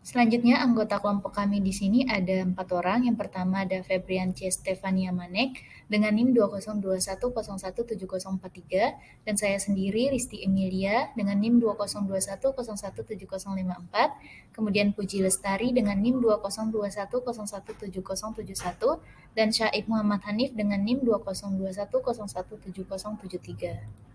Selanjutnya, anggota kelompok kami di sini ada 4 orang. Yang pertama ada Febrian C. Stefania Manek dengan NIM 20210174043 dan saya sendiri Risti Emilia dengan NIM 20210174054. Kemudian Puji Lestari dengan NIM 20210177071 dan Syaib Muhammad Hanif dengan NIM 20210177073.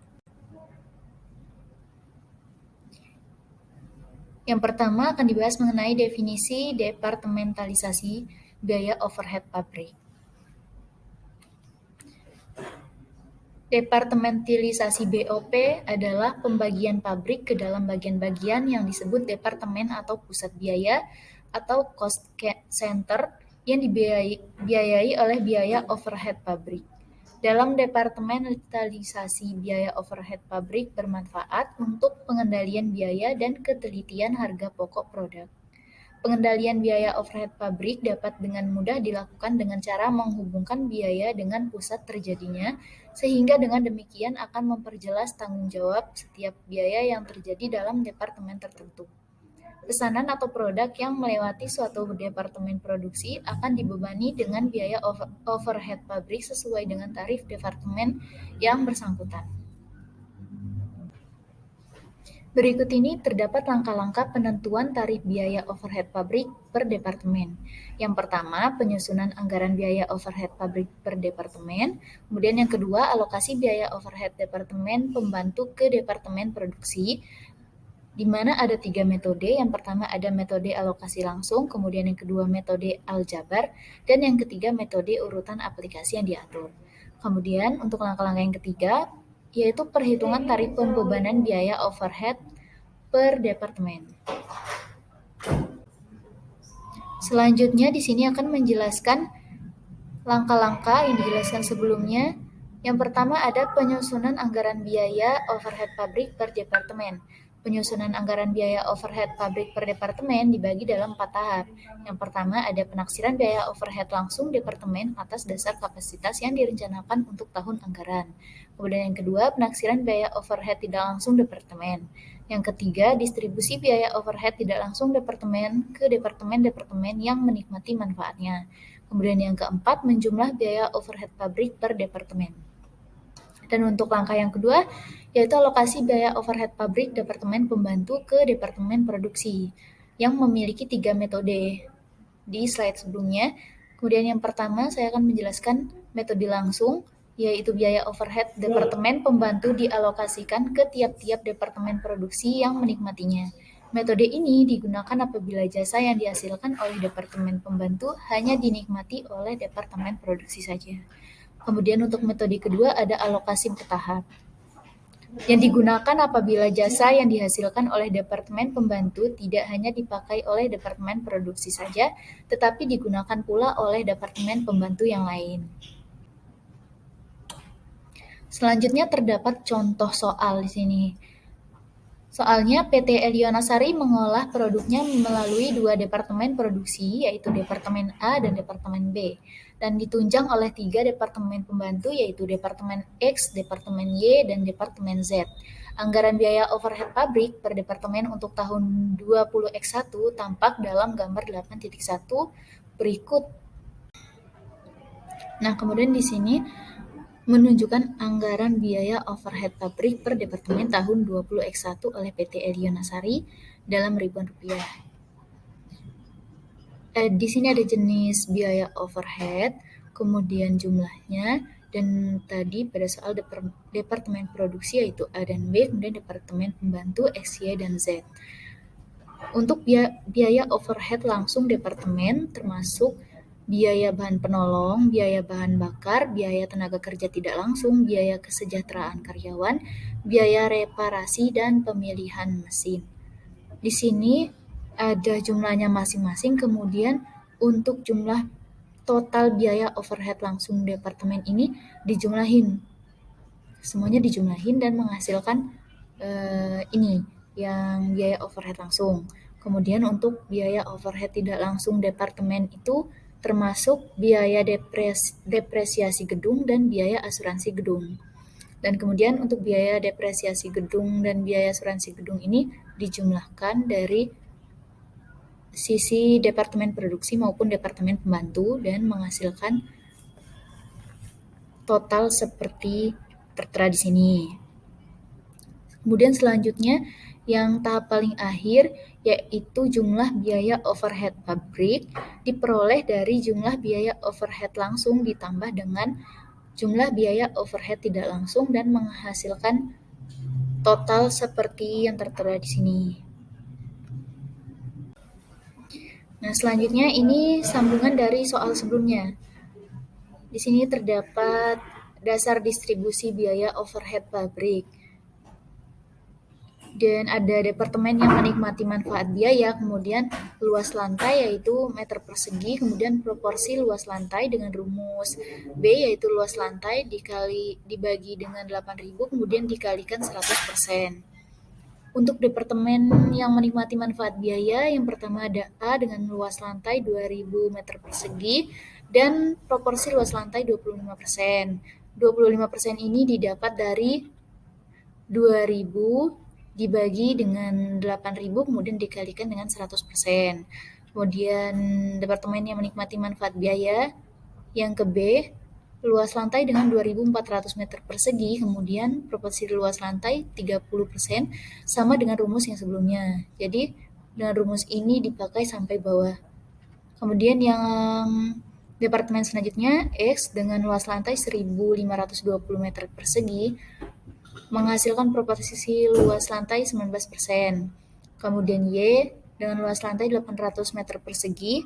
Yang pertama akan dibahas mengenai definisi departementalisasi biaya overhead pabrik. Departementalisasi BOP adalah pembagian pabrik ke dalam bagian-bagian yang disebut departemen atau pusat biaya atau cost center yang dibiayai oleh biaya overhead pabrik. Dalam departementalisasi biaya overhead pabrik bermanfaat untuk pengendalian biaya dan ketelitian harga pokok produk. Pengendalian biaya overhead pabrik dapat dengan mudah dilakukan dengan cara menghubungkan biaya dengan pusat terjadinya, sehingga dengan demikian akan memperjelas tanggung jawab setiap biaya yang terjadi dalam departemen tertentu. Pesanan atau produk yang melewati suatu departemen produksi akan dibebani dengan biaya overhead pabrik sesuai dengan tarif departemen yang bersangkutan. Berikut ini terdapat langkah-langkah penentuan tarif biaya overhead pabrik per departemen. Yang pertama, penyusunan anggaran biaya overhead pabrik per departemen. Kemudian yang kedua, alokasi biaya overhead departemen pembantu ke departemen produksi, di mana ada 3 metode. Yang pertama ada metode alokasi langsung, kemudian yang kedua metode aljabar, dan yang ketiga metode urutan aplikasi yang diatur. Kemudian untuk langkah-langkah yang ketiga, yaitu perhitungan tarif pembebanan biaya overhead per departemen. Selanjutnya di sini akan menjelaskan langkah-langkah yang dijelaskan sebelumnya. Yang pertama ada penyusunan anggaran biaya overhead pabrik per departemen. Penyusunan anggaran biaya overhead pabrik per departemen dibagi dalam 4 tahap. Yang pertama ada penaksiran biaya overhead langsung departemen atas dasar kapasitas yang direncanakan untuk tahun anggaran. Kemudian yang kedua, penaksiran biaya overhead tidak langsung departemen. Yang ketiga, distribusi biaya overhead tidak langsung departemen ke departemen-departemen yang menikmati manfaatnya. Kemudian yang keempat, menjumlah biaya overhead pabrik per departemen. Dan untuk langkah yang kedua, yaitu alokasi biaya overhead pabrik departemen pembantu ke departemen produksi, yang memiliki 3 metode di slide sebelumnya. Kemudian yang pertama, saya akan menjelaskan metode langsung, yaitu biaya overhead departemen pembantu dialokasikan ke tiap-tiap departemen produksi yang menikmatinya. Metode ini digunakan apabila jasa yang dihasilkan oleh departemen pembantu hanya dinikmati oleh departemen produksi saja. Kemudian untuk metode kedua ada alokasi bertahap, yang digunakan apabila jasa yang dihasilkan oleh departemen pembantu tidak hanya dipakai oleh departemen produksi saja, tetapi digunakan pula oleh departemen pembantu yang lain. Selanjutnya terdapat contoh soal di sini. Soalnya PT Elionasari mengolah produknya melalui 2 departemen produksi, yaitu Departemen A dan Departemen B, dan ditunjang oleh 3 departemen pembantu, yaitu Departemen X, Departemen Y, dan Departemen Z. Anggaran biaya overhead pabrik per departemen untuk tahun 20X1 tampak dalam gambar 8.1 berikut. Nah, kemudian di sini menunjukkan anggaran biaya overhead pabrik per departemen tahun 20X1 oleh PT Elionasari dalam ribuan rupiah. Di sini ada jenis biaya overhead, kemudian jumlahnya, dan tadi pada soal departemen produksi yaitu A dan B, kemudian departemen pembantu X, Y, dan Z. Untuk biaya overhead langsung departemen termasuk biaya bahan penolong, biaya bahan bakar, biaya tenaga kerja tidak langsung, biaya kesejahteraan karyawan, biaya reparasi, dan pemilihan mesin. Di sini ada jumlahnya masing-masing, kemudian untuk jumlah total biaya overhead langsung departemen ini dijumlahin. Semuanya dijumlahin dan menghasilkan ini yang biaya overhead langsung. Kemudian untuk biaya overhead tidak langsung departemen itu termasuk biaya depresiasi gedung dan biaya asuransi gedung. Dan kemudian untuk biaya depresiasi gedung dan biaya asuransi gedung ini dijumlahkan dari sisi departemen produksi maupun departemen pembantu dan menghasilkan total seperti tertera di sini. Kemudian selanjutnya yang tahap paling akhir yaitu jumlah biaya overhead pabrik diperoleh dari jumlah biaya overhead langsung ditambah dengan jumlah biaya overhead tidak langsung dan menghasilkan total seperti yang tertera di sini. Nah, selanjutnya ini sambungan dari soal sebelumnya. Di sini terdapat dasar distribusi biaya overhead pabrik. Dan ada departemen yang menikmati manfaat biaya, kemudian luas lantai yaitu meter persegi, kemudian proporsi luas lantai dengan rumus B yaitu luas lantai dibagi dengan 8.000 kemudian dikalikan 100%. Untuk departemen yang menikmati manfaat biaya, yang pertama ada A dengan luas lantai 2.000 meter persegi dan proporsi luas lantai 25%. 25% ini didapat dari 2.000 dibagi dengan 8.000 kemudian dikalikan dengan 100%. Kemudian departemen yang menikmati manfaat biaya, yang ke B, luas lantai dengan 2.400 meter persegi, kemudian proporsi luas lantai 30% sama dengan rumus yang sebelumnya. Jadi dengan rumus ini dipakai sampai bawah. Kemudian yang departemen selanjutnya X dengan luas lantai 1.520 meter persegi menghasilkan proporsi luas lantai 19%. Kemudian Y dengan luas lantai 800 meter persegi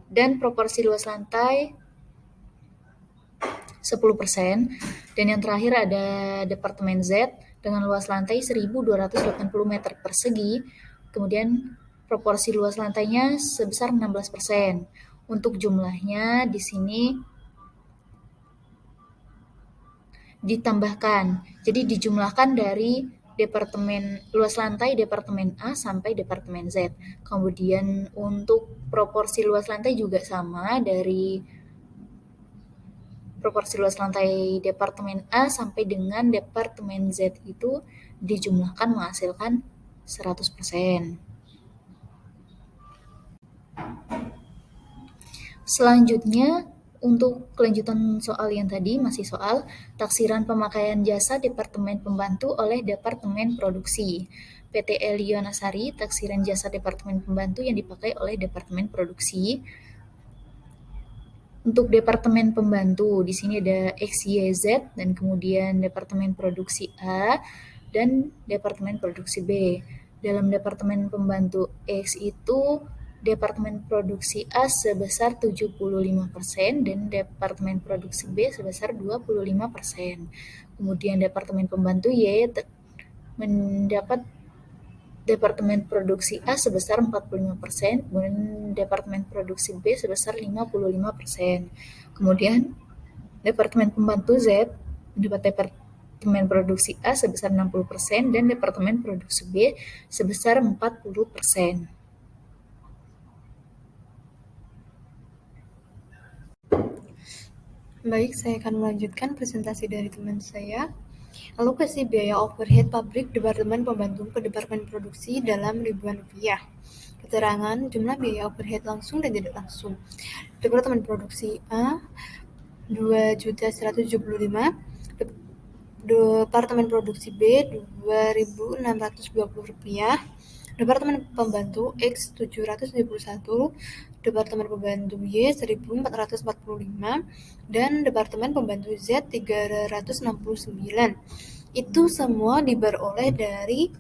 dan proporsi luas lantai 10%. Dan yang terakhir ada departemen Z dengan luas lantai 1.280 meter persegi, kemudian proporsi luas lantainya sebesar 16%. Untuk jumlahnya di sini ditambahkan. Jadi dijumlahkan dari departemen luas lantai departemen A sampai departemen Z. Kemudian untuk proporsi luas lantai juga sama, dari proporsi luas lantai departemen A sampai dengan departemen Z itu dijumlahkan menghasilkan 100%. Selanjutnya, untuk kelanjutan soal yang tadi, masih soal taksiran pemakaian jasa Departemen Pembantu oleh Departemen Produksi. PT Elionasari, taksiran jasa Departemen Pembantu yang dipakai oleh Departemen Produksi. Untuk Departemen Pembantu, di sini ada X, Y, Z, dan kemudian Departemen Produksi A dan Departemen Produksi B. Dalam Departemen Pembantu X itu Departemen Produksi A sebesar 75% dan Departemen Produksi B sebesar 25%. Kemudian Departemen Pembantu Y mendapat Departemen Produksi A sebesar 45%, kemudian Departemen Produksi B sebesar 55%. Kemudian Departemen Pembantu Z mendapat Departemen Produksi A sebesar 60% dan Departemen Produksi B sebesar 40%. Baik, saya akan melanjutkan presentasi dari teman saya. Alokasi biaya overhead pabrik Departemen Pembantu ke Departemen Produksi dalam ribuan rupiah. Keterangan jumlah biaya overhead langsung dan tidak langsung. Departemen Produksi A 2.175, Departemen Produksi B 2.620 rupiah, Departemen Pembantu X 771, Departemen Pembantu Y 1.445, dan Departemen Pembantu Z 369. Itu semua diperoleh dari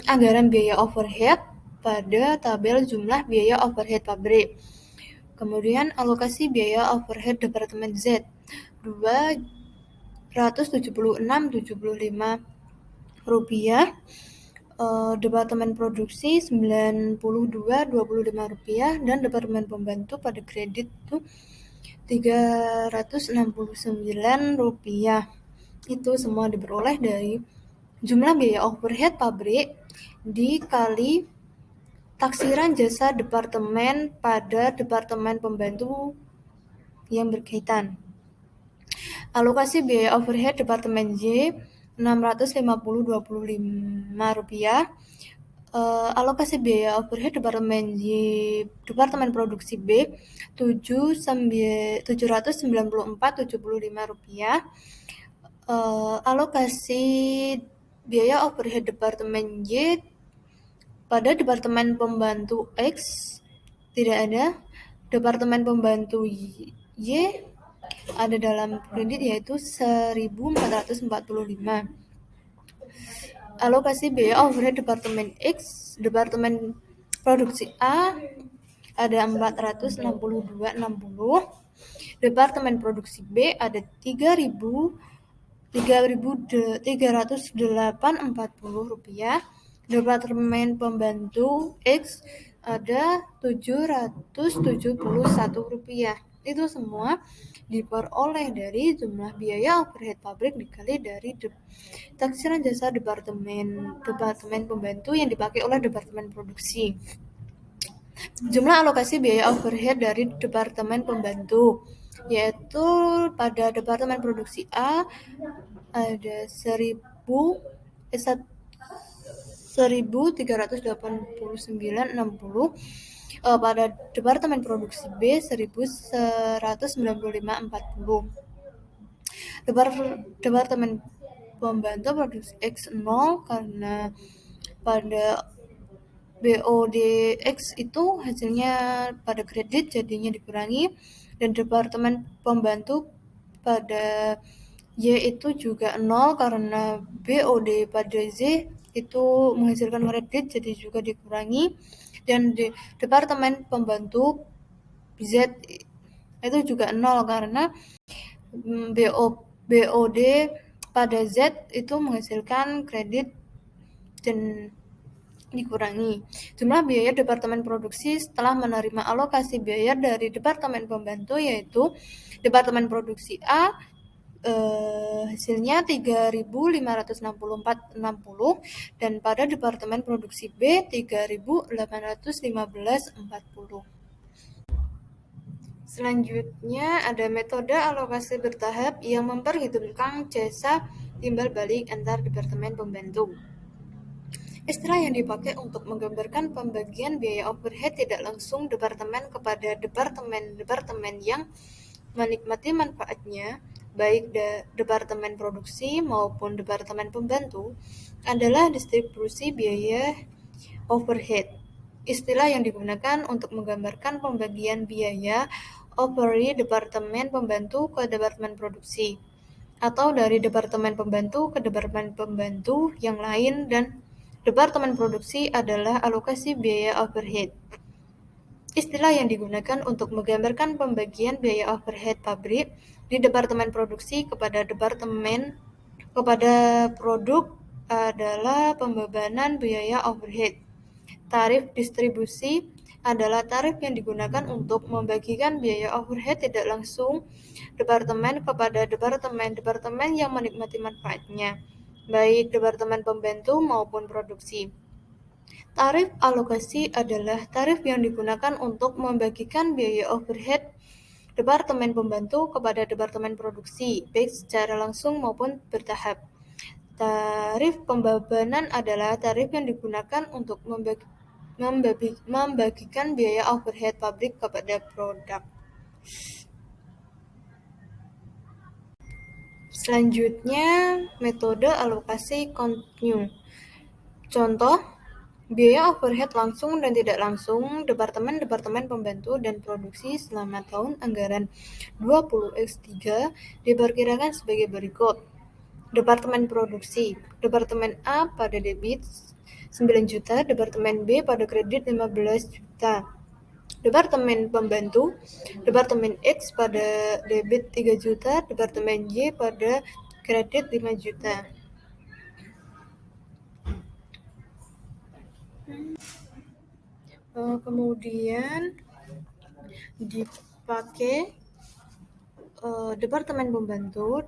anggaran biaya overhead pada tabel jumlah biaya overhead pabrik. Kemudian alokasi biaya overhead Departemen Z 276,75 rupiah, Departemen Produksi 92,25 rupiah, dan Departemen Pembantu pada kredit itu 369 rupiah. Itu semua diperoleh dari jumlah biaya overhead pabrik dikali taksiran jasa departemen pada Departemen Pembantu yang berkaitan. Alokasi biaya overhead Departemen Y 650,25 rupiah, Alokasi biaya overhead Departemen Produksi B Rp794.75. Alokasi biaya overhead Departemen Y pada Departemen Pembantu X tidak ada. Departemen Pembantu Y ada dalam kredit yaitu 1.445. Alokasi biaya overhead Departemen X, Departemen Produksi A ada 462,60. Departemen Produksi B ada 3.308,40 rupiah. Departemen Pembantu X ada 771 rupiah. Itu semua diperoleh dari jumlah biaya overhead pabrik dikali dari taksiran jasa departemen pembantu yang dipakai oleh departemen produksi. Jumlah alokasi biaya overhead dari departemen pembantu yaitu pada departemen produksi A ada 1.389,60. Pada departemen produksi B 1.195,40. Departemen pembantu produksi X 0 karena pada BODX itu hasilnya pada kredit jadinya dikurangi, dan departemen pembantu pada Y itu juga 0 karena BOD pada Z itu menghasilkan kredit jadi juga dikurangi, dan di departemen pembantu Z itu juga 0 karena BOD pada Z itu menghasilkan kredit dan dikurangi. Jumlah biaya departemen produksi setelah menerima alokasi biaya dari departemen pembantu yaitu departemen produksi A hasilnya 3.564,60 dan pada departemen produksi B 3.815,40. Selanjutnya ada metode alokasi bertahap yang memperhitungkan jasa timbal balik antar departemen pembantu. Istilah yang dipakai untuk menggambarkan pembagian biaya overhead tidak langsung departemen kepada departemen yang menikmati manfaatnya, baik departemen produksi maupun departemen pembantu, adalah distribusi biaya overhead. Istilah yang digunakan untuk menggambarkan pembagian biaya overhead departemen pembantu ke departemen produksi, atau dari departemen pembantu ke departemen pembantu yang lain, dan departemen produksi adalah alokasi biaya overhead. Istilah yang digunakan untuk menggambarkan pembagian biaya overhead pabrik di departemen produksi kepada produk adalah pembebanan biaya overhead. Tarif distribusi adalah tarif yang digunakan untuk membagikan biaya overhead tidak langsung departemen kepada departemen yang menikmati manfaatnya, baik departemen pembantu maupun produksi. Tarif alokasi adalah tarif yang digunakan untuk membagikan biaya overhead departemen pembantu kepada departemen produksi, baik secara langsung maupun bertahap. Tarif pembebanan adalah tarif yang digunakan untuk membagikan biaya overhead pabrik kepada produk. Selanjutnya, metode alokasi kontinu. Contoh, biaya overhead langsung dan tidak langsung departemen pembantu dan produksi selama tahun anggaran 20X3 diperkirakan sebagai berikut. Departemen produksi, Departemen A pada debit 9 juta, Departemen B pada kredit 15 juta. Departemen pembantu, Departemen X pada debit 3 juta, Departemen Y pada kredit 5 juta. Kemudian dipakai departemen pembantu,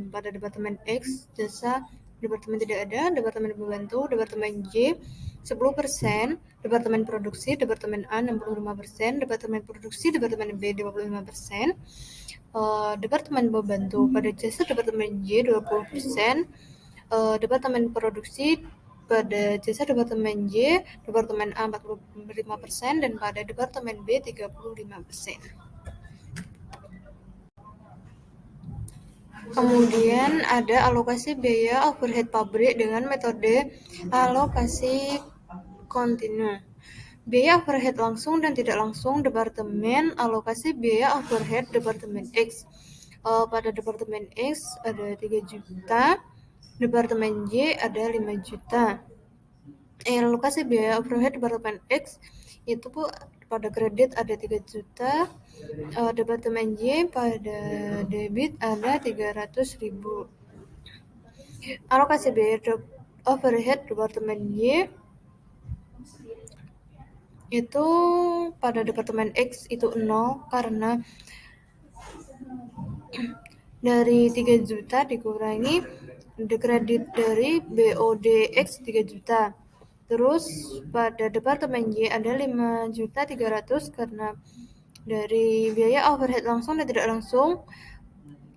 pada departemen X jasa departemen tidak ada, departemen pembantu, departemen Y 10%, departemen produksi, departemen A 65%, departemen produksi, departemen B 25%, departemen pembantu pada jasa departemen Y 20%, departemen produksi pada jasa Departemen J, Departemen A 45% dan pada Departemen B 35%. Kemudian ada alokasi biaya overhead pabrik dengan metode alokasi kontinu. Biaya overhead langsung dan tidak langsung Departemen alokasi biaya overhead Departemen X. Pada Departemen X ada 3 juta, Departemen Y ada 5 juta. Alokasi biaya overhead Departemen X itu pada kredit ada 3 juta, Departemen Y pada debit ada 300.000. Alokasi biaya overhead Departemen Y itu pada Departemen X itu 0 karena dari 3 juta dikurangi kredit dari BOD X 3 juta. Terus pada Departemen Y ada 5.300.000 karena dari biaya overhead langsung dan tidak langsung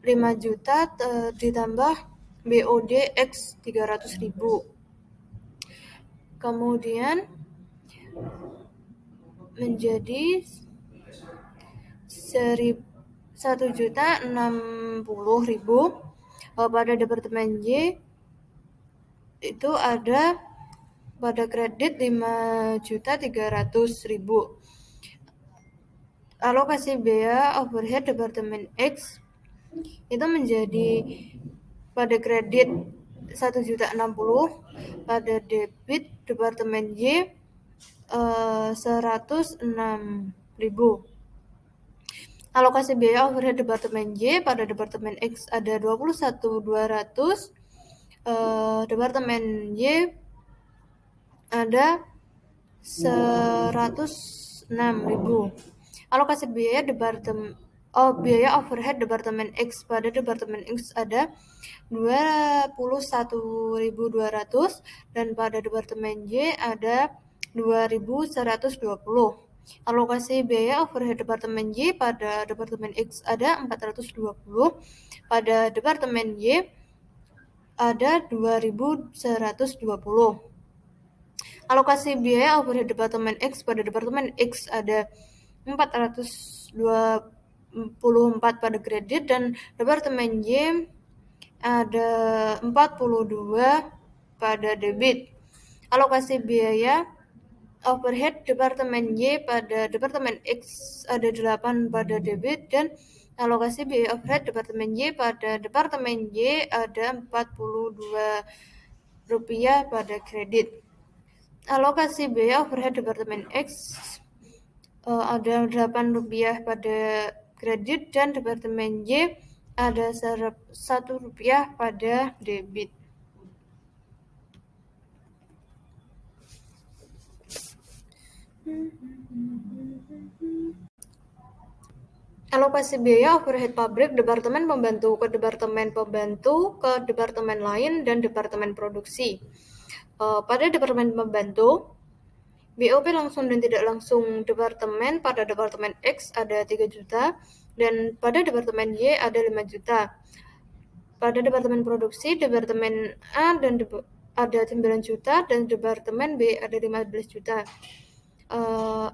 5 juta ditambah BOD X 300.000. Kemudian menjadi 1.060.000. Pada Departemen Y itu ada pada kredit 5.300.000. Alokasi biaya overhead Departemen X itu menjadi pada kredit 1.060.000, pada debit Departemen Y 106.000. Alokasi biaya overhead Departemen Y pada Departemen X ada 21.200, Departemen Y ada 106.000. Alokasi biaya biaya overhead Departemen X pada Departemen X ada 21.200 dan pada Departemen Y ada 2.120. Alokasi biaya overhead Departemen Y pada Departemen X ada 420, pada Departemen Y ada 2.120. Alokasi biaya overhead Departemen X pada Departemen X ada 424 pada kredit dan Departemen Y ada 42 pada debit. Alokasi biaya overhead Departemen Y pada Departemen X ada 8 pada debit dan alokasi biaya overhead Departemen Y pada Departemen Y ada 42 rupiah pada kredit. Alokasi biaya overhead Departemen X ada 8 rupiah pada kredit dan Departemen Y ada 1 rupiah pada debit. Alokasi biaya overhead pabrik Departemen Pembantu ke Departemen Pembantu ke Departemen lain dan Departemen Produksi. Pada Departemen Pembantu, BOP langsung dan tidak langsung Departemen pada Departemen X ada 3 juta dan pada Departemen Y ada 5 juta. Pada Departemen Produksi, Departemen A dan ada 9 juta dan Departemen B ada 15 juta.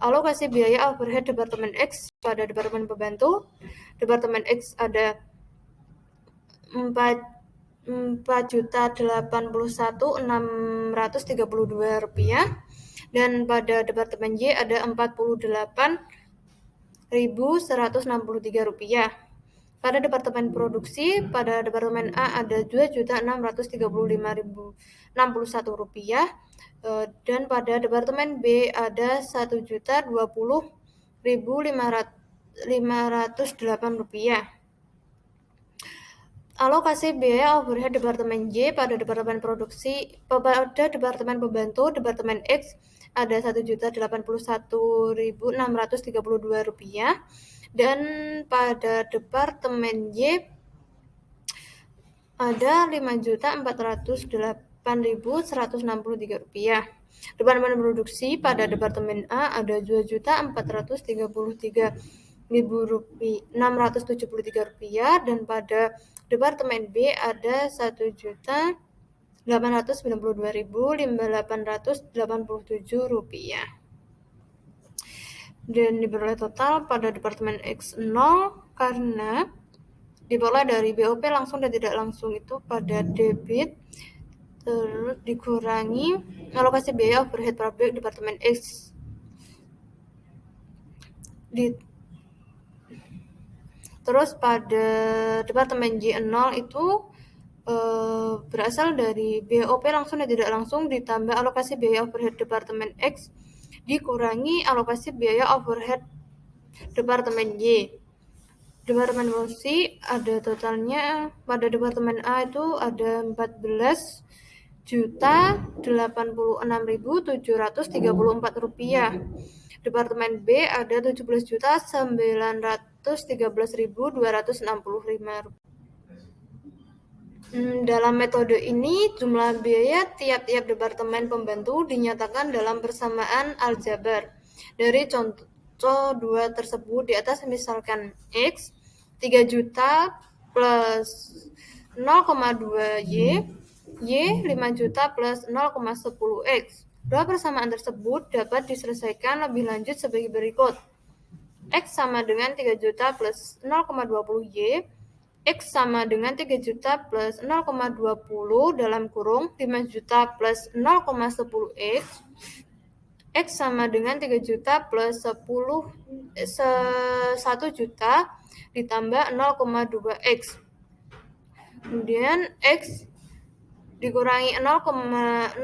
Alokasi biaya overhead Departemen X pada Departemen Pembantu, Departemen X ada 4.081.632 rupiah dan pada Departemen Y ada 48.163 rupiah. Pada Departemen Produksi, pada Departemen A ada 2.635.061 rupiah dan pada Departemen B ada 1.020.508 rupiah. Alokasi biaya overhead Departemen Y pada Departemen Produksi pada Departemen Pembantu Departemen X ada 1.081.632 rupiah dan pada Departemen Y ada 5.408.163 rupiah. Departemen Produksi pada Departemen A ada 2.433.673 rupiah dan pada Departemen B ada 1.500.000 Rp892.887. Dan diperoleh total pada Departemen X 0 karena diperoleh dari BOP langsung dan tidak langsung itu pada debit, terus dikurangi alokasi biaya overhead pabrik Departemen X terus pada Departemen J0 itu berasal dari BOP langsung dan tidak langsung ditambah alokasi biaya overhead Departemen X dikurangi alokasi biaya overhead Departemen Y. Departemen produksi ada totalnya pada Departemen A itu ada 14.086.734 rupiah. Departemen B ada 17.913.265 rupiah. Dalam metode ini, jumlah biaya tiap-tiap departemen pembantu dinyatakan dalam persamaan aljabar. Dari contoh 2 tersebut di atas, misalkan X 3 juta plus 0,2 Y 5 juta plus 0,10 X. Dua persamaan tersebut dapat diselesaikan lebih lanjut sebagai berikut. X sama dengan 3 juta plus 0,20 Y, X sama dengan 3 juta plus 0,20 dalam kurung 5 juta plus 0,10 X, X sama dengan 3 juta plus 1 juta ditambah 0,2 X. Kemudian X dikurangi 0,02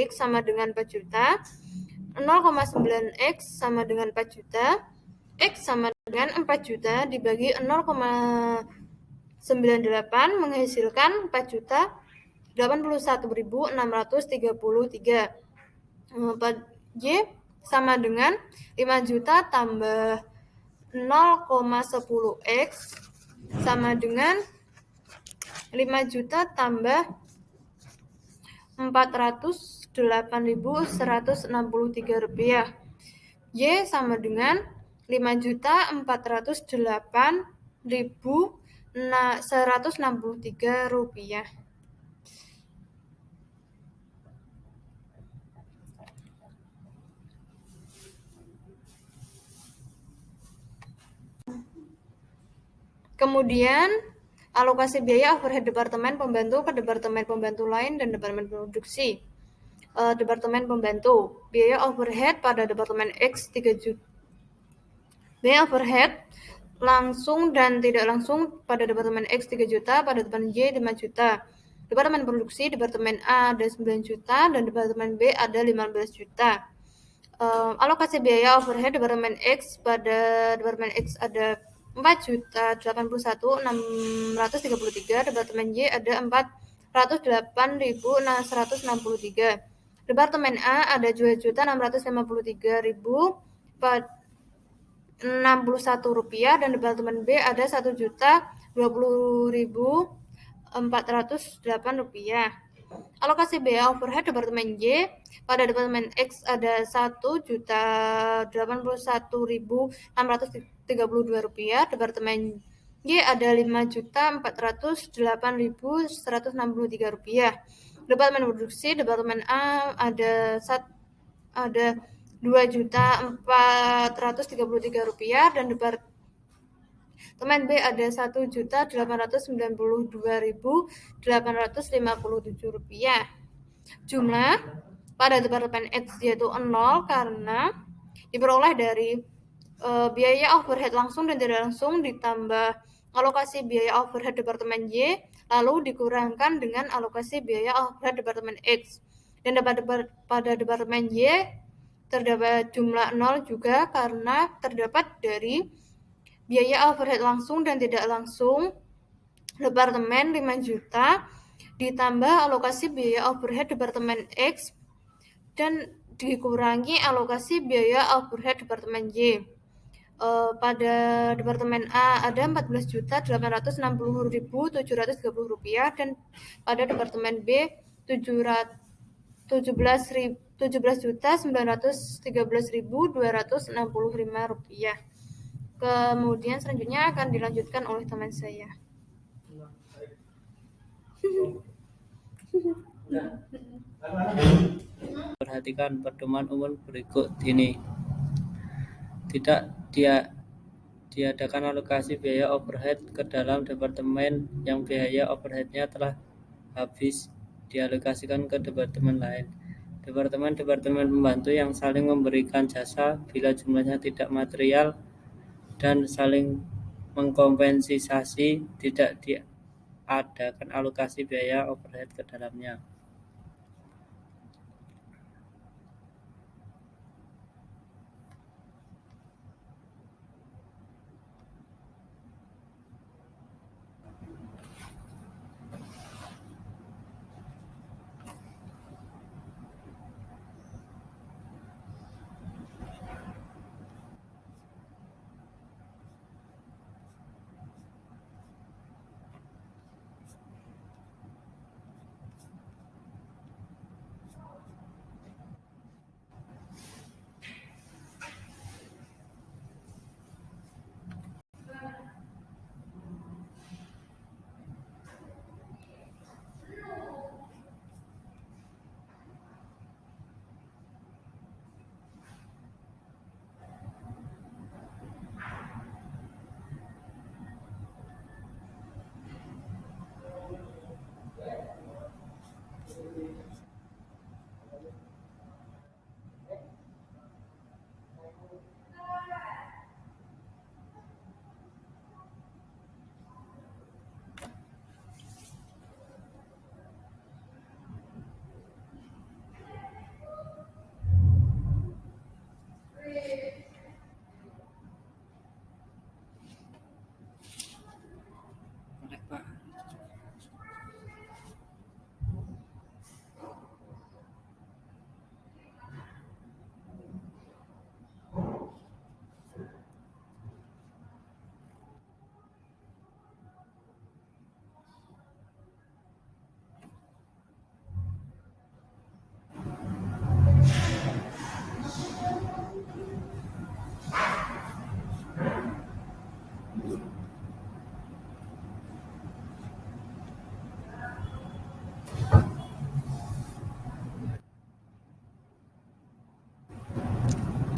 X sama dengan 4 juta, 0,9 X sama dengan 4 juta, X sama dengan 4 juta dibagi 0,98 menghasilkan 4.081.633. Y sama dengan 5 juta tambah 0,10 X sama dengan 5 juta tambah 408.163 rupiah. Y sama dengan 5.408.163 rupiah. Kemudian alokasi biaya overhead departemen pembantu ke departemen pembantu lain dan departemen produksi. Departemen pembantu, biaya overhead pada departemen X 3 juta. Biaya overhead langsung dan tidak langsung pada departemen X 3 juta, pada departemen Y 5 juta. Departemen produksi, departemen A ada 9 juta dan departemen B ada 15 juta. Alokasi biaya overhead departemen X pada departemen X ada 4.081.633, departemen Y ada 408.163. Departemen A ada 2.653.061 rupiah dan departemen B ada 1.020.408 rupiah. Alokasi biaya overhead departemen Y pada departemen X ada 1.081.632 rupiah, departemen Y ada 5.408.163 rupiah. Departemen produksi, departemen A ada 2.433 rupiah dan departemen B ada 1.892.857 rupiah. Jumlah pada departemen X yaitu 0 karena diperoleh dari biaya overhead langsung dan tidak langsung ditambah alokasi biaya overhead departemen Y lalu dikurangkan dengan alokasi biaya overhead departemen X. Dan pada departemen Y terdapat jumlah 0 juga karena terdapat dari biaya overhead langsung dan tidak langsung departemen 5 juta ditambah alokasi biaya overhead departemen X dan dikurangi alokasi biaya overhead departemen Y. Pada departemen A ada 14.860.730 rupiah dan pada departemen B 17.913.265 rupiah. Kemudian selanjutnya akan dilanjutkan oleh teman saya. Perhatikan pedoman umum berikut ini. Tidak dia diadakan alokasi biaya overhead ke dalam departemen yang biaya overheadnya telah habis dialokasikan ke departemen lain. Departemen-departemen pembantu yang saling memberikan jasa bila jumlahnya tidak material dan saling mengkompensasi, tidak diadakan alokasi biaya overhead ke dalamnya.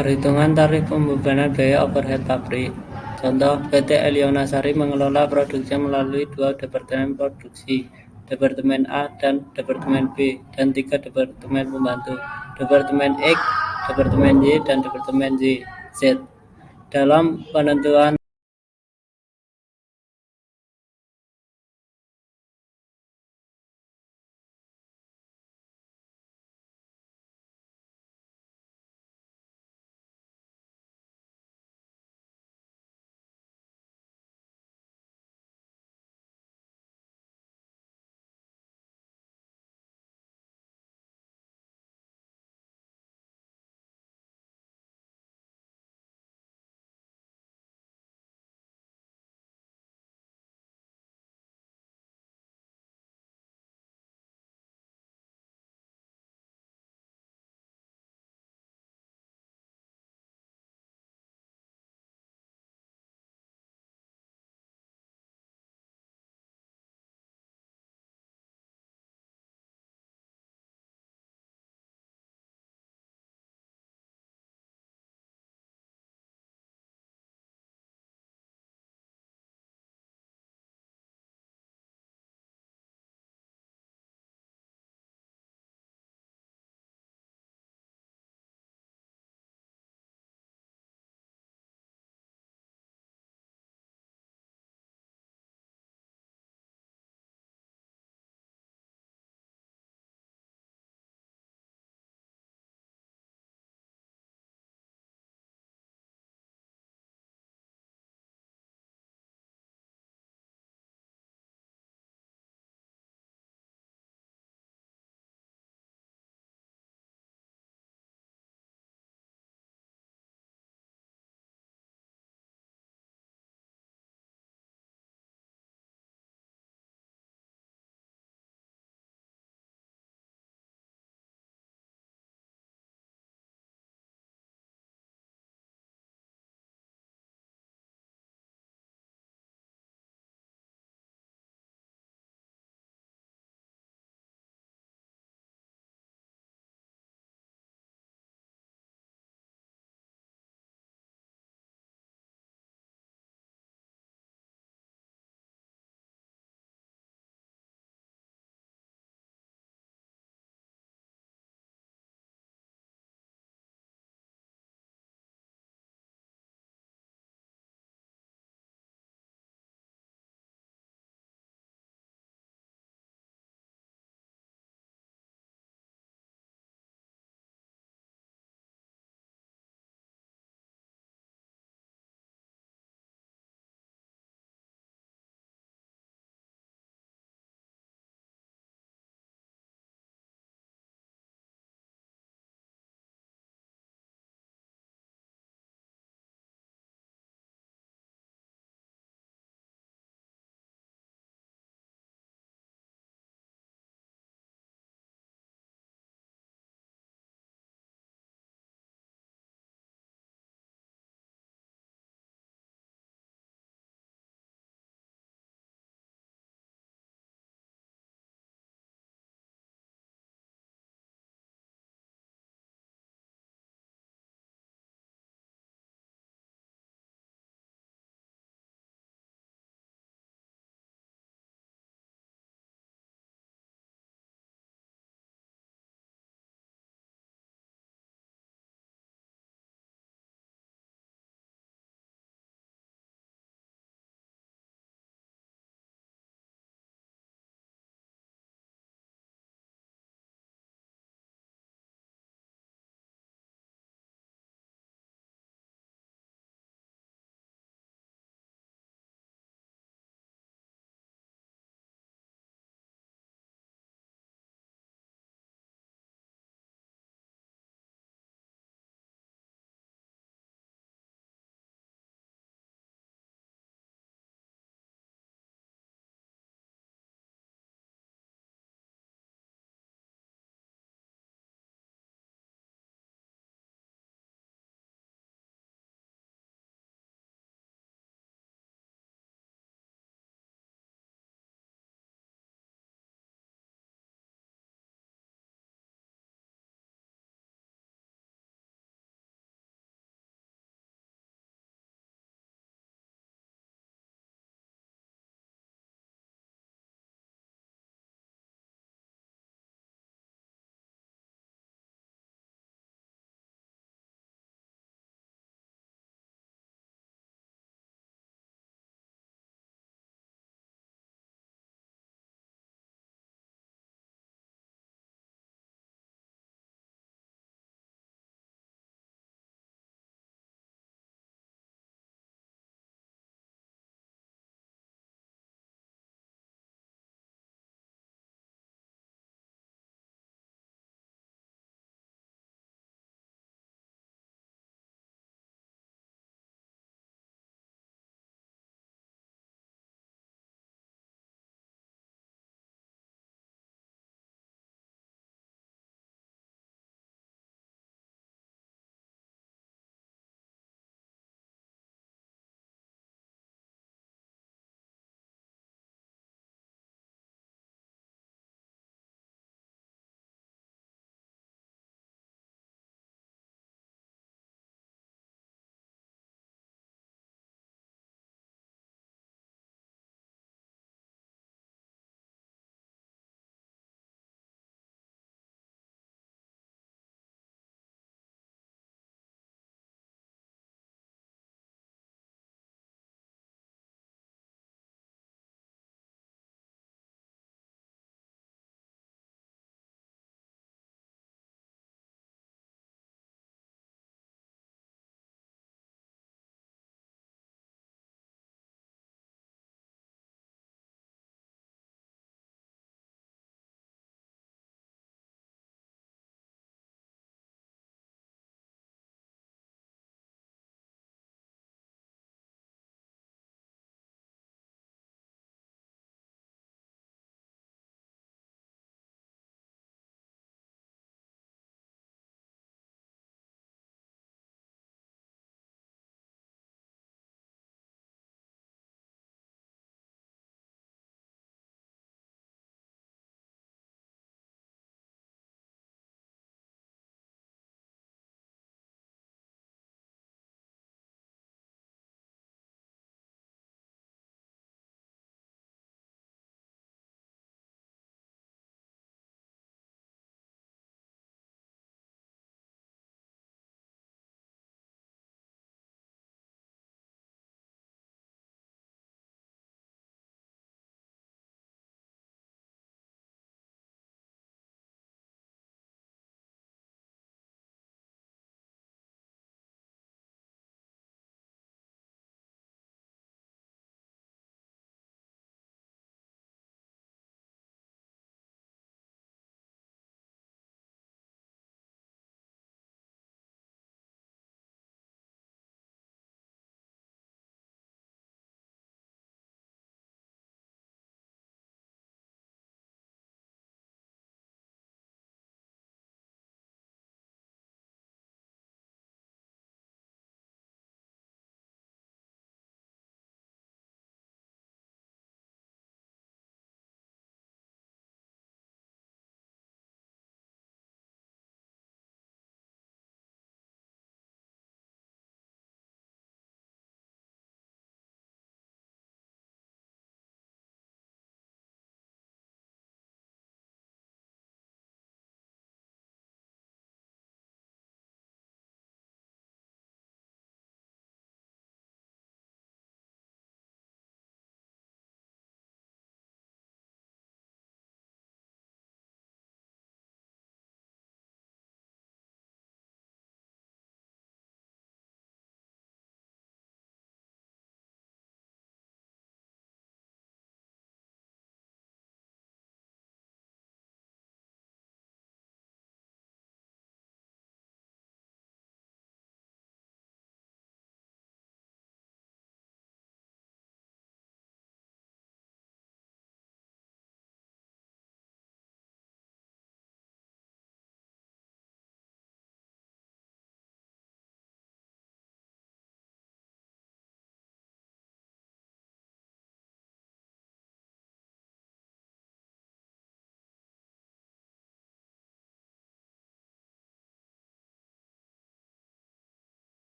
Perhitungan tarif pembebanan biaya overhead pabrik. Contoh, PT Elionasari mengelola produksinya melalui 2 departemen produksi, Departemen A dan Departemen B, dan 3 departemen pembantu, Departemen X, Departemen Y, dan Departemen Z. Dalam penentuan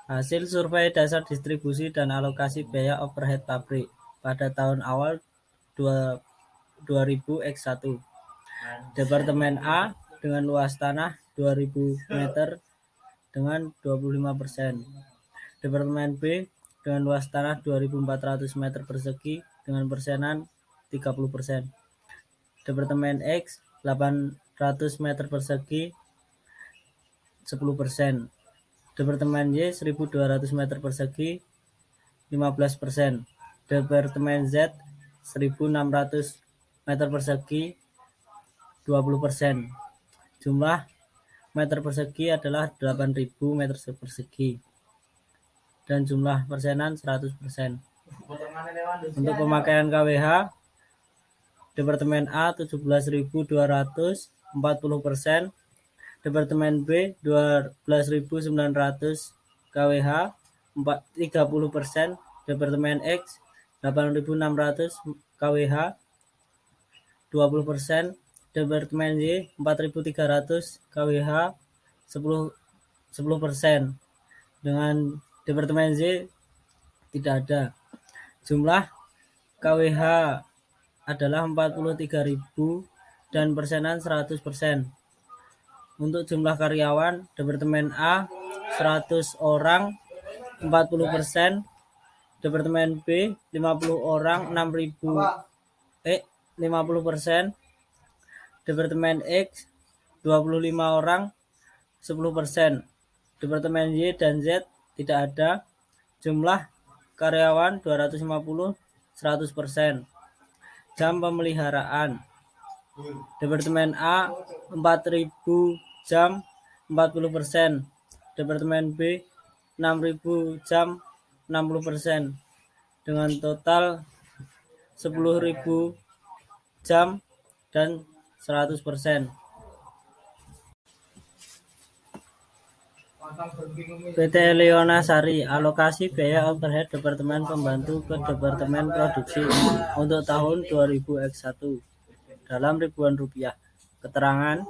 Hasil survei dasar distribusi dan alokasi biaya overhead pabrik pada tahun awal 2000X1. Departemen A dengan luas tanah 2000 meter dengan 25%. Departemen B dengan luas tanah 2400 meter persegi dengan persenan 30%. Departemen X 800 meter persegi 10%. Departemen Y 1200 meter persegi 15%. Departemen Z 1600 meter persegi 20%. Jumlah meter persegi adalah 8000 meter persegi dan jumlah persenan 100%. Untuk pemakaian KWH, Departemen A 17.200 40%, Departemen B 12.900 KWH 30%, Departemen X 8.600 KWH 20%, Departemen Y 4.300 KWH 10%. Dengan Departemen Z tidak ada. Jumlah KWH adalah 43.000 dan persenan 100%. Untuk jumlah karyawan, Departemen A 100 orang 40%, Departemen B 50 orang 50%, Departemen X 25 orang 10%, Departemen Y dan Z tidak ada. Jumlah karyawan 250 100%. Jam pemeliharaan, Departemen A 4000 jam 40%, Departemen B 6000 jam 60%, dengan total 10.000 jam dan 100%. PT Leona Sari, alokasi biaya overhead Departemen Pembantu ke Departemen Produksi untuk tahun 2000X1 dalam ribuan rupiah. Keterangan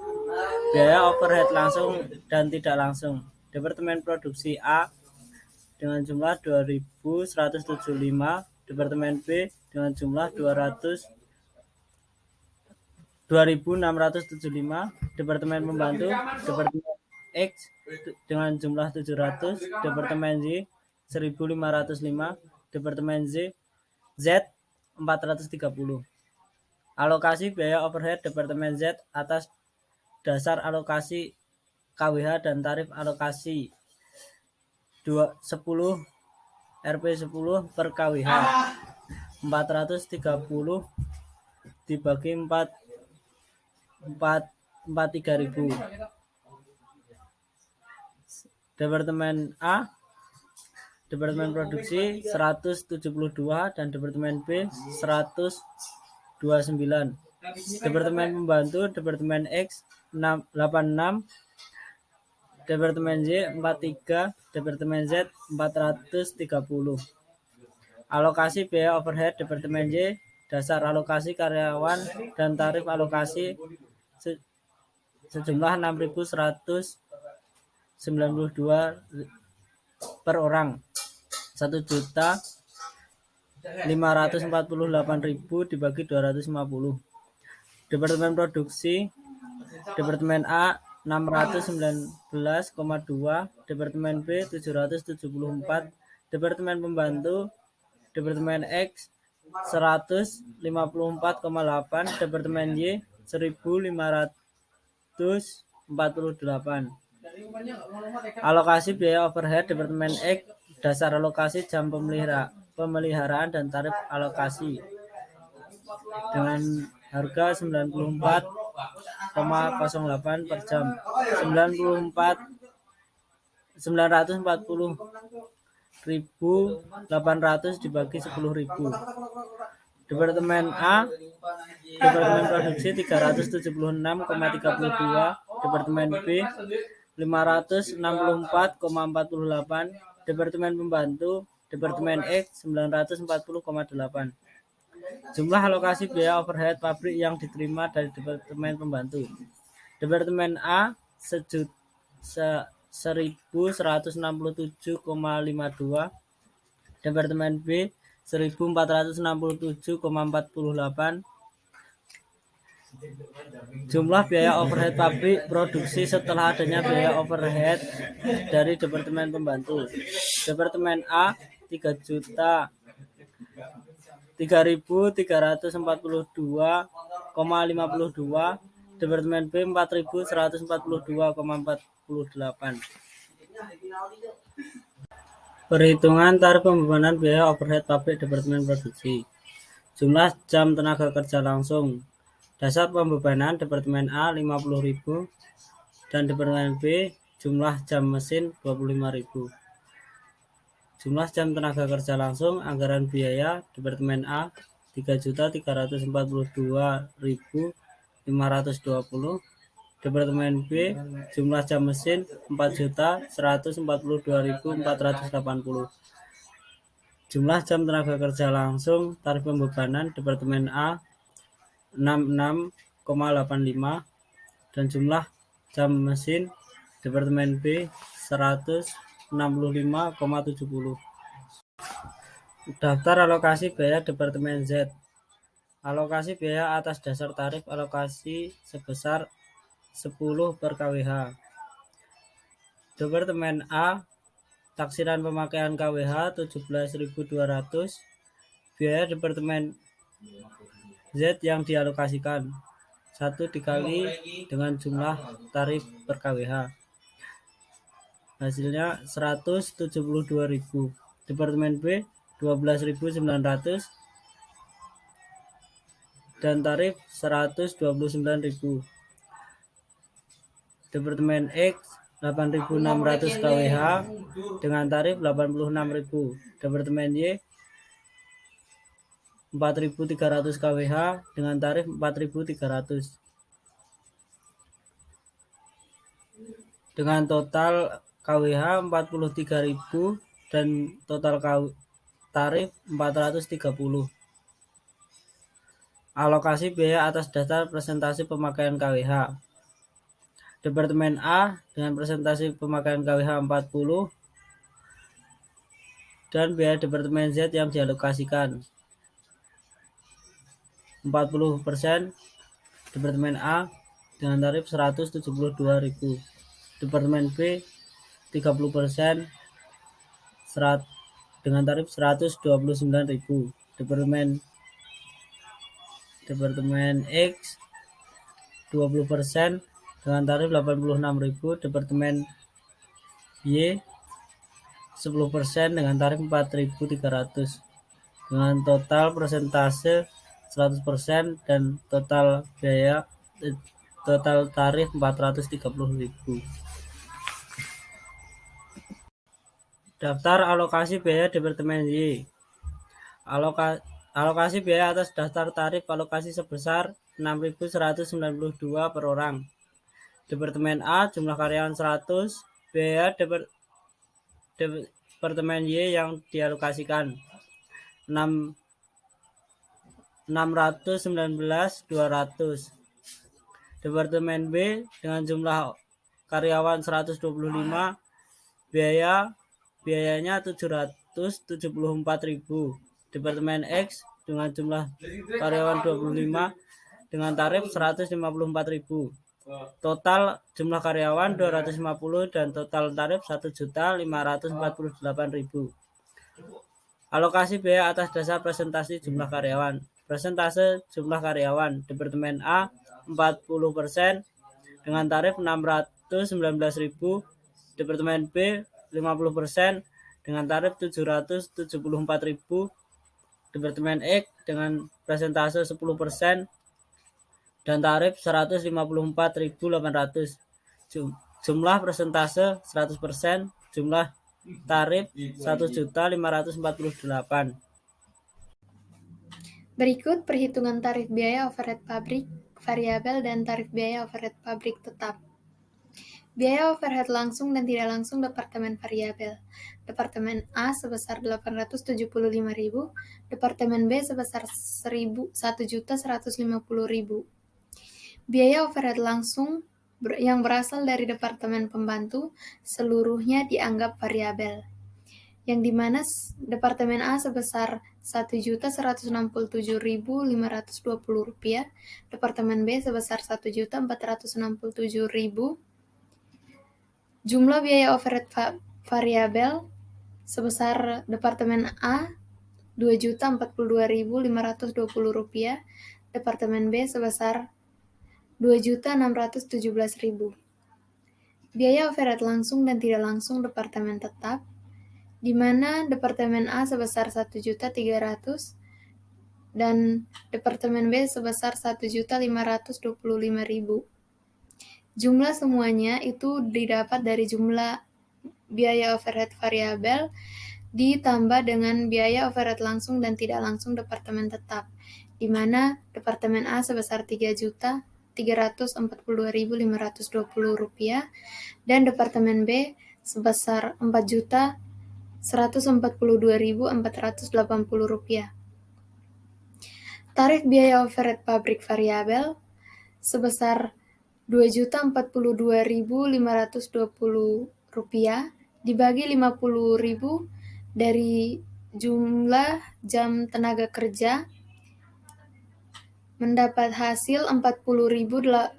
biaya overhead langsung dan tidak langsung. Departemen Produksi A dengan jumlah 2.175, Departemen B dengan jumlah 2.675, Departemen Pembantu Departemen X dengan jumlah 700, Departemen Y 1.505, Departemen Z 430. Alokasi biaya overhead Departemen Z atas dasar alokasi KWH dan tarif alokasi 10 Rp10 per KWH 430 dibagi 43.000. Departemen A, Departemen Produksi 172 dan Departemen B 129. Departemen Pembantu Departemen X 86, Departemen Y 43, Departemen Z 430. Alokasi biaya overhead Departemen Y, dasar alokasi karyawan dan tarif alokasi sejumlah 6.192 per orang, 1.548.000 dibagi 250. Departemen Produksi Departemen A 619,2, Departemen B 774, Departemen Pembantu Departemen X 154,8, Departemen Y 1.548. Alokasi biaya overhead Departemen X, dasar alokasi jam pemeliharaan dan tarif alokasi dengan harga 94,08 per jam, 940.800 dibagi 10.000. Departemen A, Departemen Produksi 376,32, Departemen B 564,48, Departemen Pembantu Departemen X 940,8. Jumlah alokasi biaya overhead pabrik yang diterima dari Departemen Pembantu. Departemen A 1.167,52, Departemen B 1.467,48. Jumlah biaya overhead pabrik produksi setelah adanya biaya overhead dari Departemen Pembantu. Departemen A 3.342,52, Departemen B 4.142,48. Perhitungan tarif pembebanan biaya overhead pabrik Departemen Produksi. Jumlah jam tenaga kerja langsung. Dasar pembebanan Departemen A 50.000 dan Departemen B jumlah jam mesin 25.000. Jumlah jam tenaga kerja langsung anggaran biaya Departemen A 3.342.520, Departemen B jumlah jam mesin 4.142.480. Jumlah jam tenaga kerja langsung tarif pembebanan Departemen A 66,85 dan jumlah jam mesin Departemen B 165,70. Daftar alokasi biaya Departemen Z. Alokasi biaya atas dasar tarif alokasi sebesar 10 per kWh. Departemen A taksiran pemakaian kWh 17.200. Biaya Departemen Z yang dialokasikan 1 dikali dengan jumlah tarif per kWh. Hasilnya 172.000. Departemen B 12.900 dan tarif 129.000. Departemen X 8.600 kWh dengan tarif 86.000. Departemen Y 4.300 kWh dengan tarif 4.300. Dengan total kWh 43.000 dan total tarif 430. Alokasi biaya atas dasar presentasi pemakaian kWh. Departemen A dengan presentasi pemakaian kWh 40 dan biaya Departemen Z yang dialokasikan 40%. Departemen A dengan tarif 172.000. Departemen B 30% dengan tarif 129.000. Departemen X 20% dengan tarif 86.000. Departemen Y 10% dengan tarif 4.300 dengan total persentase 100% dan total tarif 430.000. Daftar alokasi biaya Departemen Y. Alokasi biaya atas daftar tarif alokasi sebesar 6.192 per orang. Departemen A jumlah karyawan 100, biaya Departemen Y yang dialokasikan 619.200. Departemen B dengan jumlah karyawan 125, biayanya 774.000. Departemen X dengan jumlah karyawan 25 dengan tarif 154.000. Total jumlah karyawan 250 dan total tarif 1.548.000. Alokasi biaya atas dasar presentasi jumlah karyawan. Presentase jumlah karyawan Departemen A 40% dengan tarif 619.000. Departemen B 50% dengan tarif 774.000. Departemen X dengan presentase 10% dan tarif 154.800. Jumlah presentase 100%, jumlah tarif 1.548. Berikut perhitungan tarif biaya overhead pabrik variabel dan tarif biaya overhead pabrik tetap. Biaya overhead langsung dan tidak langsung Departemen variabel. Departemen A sebesar 875.000, Departemen B sebesar 1.150.000. Biaya overhead langsung yang berasal dari Departemen Pembantu seluruhnya dianggap variabel, yang dimana Departemen A sebesar Rp1.167.520, Departemen B sebesar Rp1.467.000. Jumlah biaya overhead variabel sebesar Departemen A Rp2.042.520, Departemen B sebesar Rp2.617.000. Biaya overhead langsung dan tidak langsung Departemen tetap, di mana Departemen A sebesar Rp1.300.000 dan Departemen B sebesar Rp1.525.000. Jumlah semuanya itu didapat dari jumlah biaya overhead variabel ditambah dengan biaya overhead langsung dan tidak langsung Departemen tetap, di mana Departemen A sebesar Rp3.342.520 dan Departemen B sebesar Rp4.142.480. Tarif biaya overhead pabrik variabel sebesar Rp2.042.520 dibagi 50.000 dari jumlah jam tenaga kerja mendapat hasil Rp40,85.